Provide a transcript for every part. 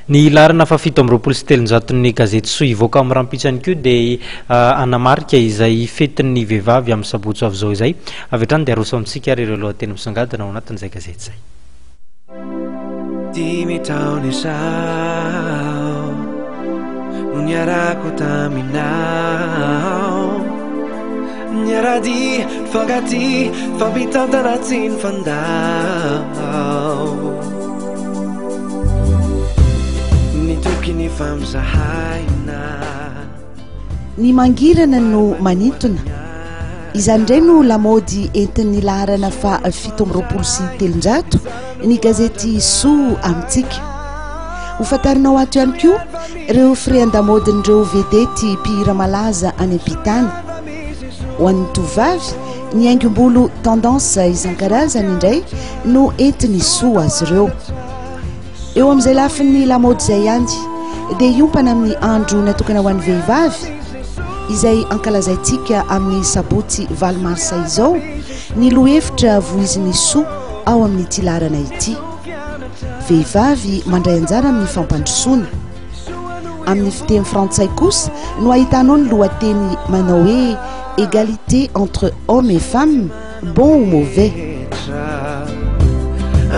Ny laharana fa 7 ny gazety so Hivoaka amin'ny rahampitso ihany koa dia anamarika izay fetin'ny vehivavy amin'ny sabotsy avy zao izay avy hatrany dia aroso amintsika ary ireo lohateny misangadina ao anatin'izay gazety zay. Dimy taona izao no niarako taminao, niarady fankaty fampitantana tsy ny fandao, nitokiny famzahaina. Ny mangirana no manintona, izany indray no lamaody entin'ny laharana fa 7 ny gazety soa amintsika. Hofantarinao ato ihany koa ireo firean-damodin'ireo vedety mpihira malaza any am-pitany. Ho an'ny tovavy ny haingom-bolo tendance isan-karazany indray no entiny soa azy ireo. Eo amin'izay lafin'ny lamaody izay ihany dia iompana amin'ny andro natokana ho an'ny vehivavy izay ankalazaitsika amin'ny sabotsy valo martsa izao ny lohevitra voiziny soa ao amin'ny ity laharana ity. Vehivavy mandray anjara amin'ny fampandrosoana. Amin'ny fiteny frantsay kosa no ahitanao ny lohateny manao hoe égalité entre hommes et femmes, bon ou mauvais.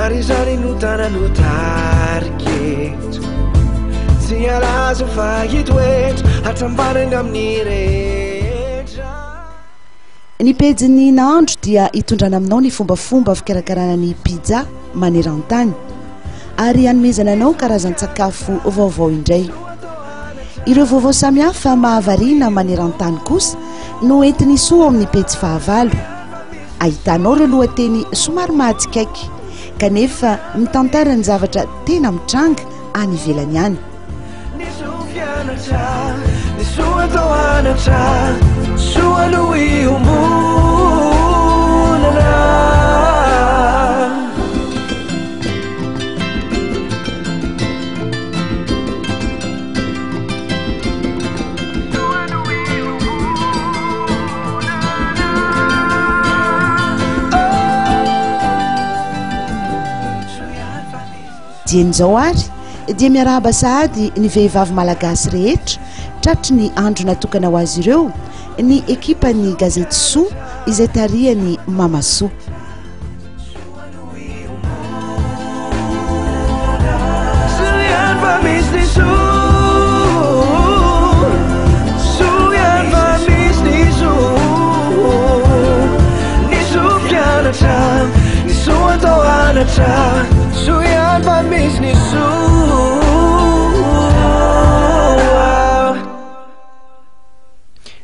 Ary zany no tanano tariketo tsy alazo fa hitoetra hatrambananga amin'ny rehetra. Ny pejin'ny nahandro dia hitondrana aminao ny fombafomba fikarakarana ny pizza maneran-tany ary hanomezana anao karazan-tsakafo vaovao indray. Ireo vaovao samihafa mahavariana maneran-tany kosa no entiny soa amin'ny pejy fahavalo. Ahitanao ireo lohateny somary mahatsikaiky kanefa mitantara ny zavatra tena mitranga any ivelany any. Dian'izao ary dia miarahaba sahady ny vehivavy malagasy rehetra tratry ny andro natokana ho azy ireo ny ekipan'ny gazety soa izay tarihany mama soa.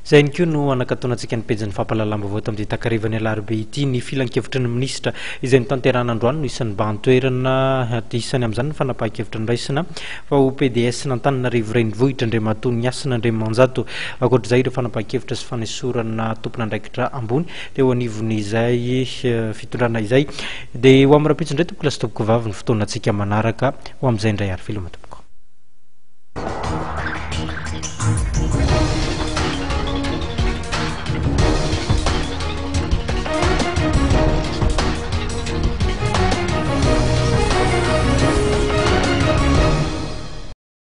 Zay ihany koa no anakatonantsika ny pejin'ny fampahalalam-baovao tamin'ity takarivany alarobia ity ny filan-kevitry ny minisitra izay nitanterahana androany no isan'ny bantoerana isany amin'izany ny fanapahan-kevitra niraisina fa ho PDS n'Antananarivo renivohitra Andriamatoa Niasina Andriamanjato. Ankoatr'izay ireo fanapahan-kevitra sy fanesorana tompona andraikitra ambony dia ho anivon'izay fitondrana izay dia ho amin'ny rahampitso indray tompoko lasa tompoko vavy ny fotoanantsika manaraka ho amin'izay indray ary filomato.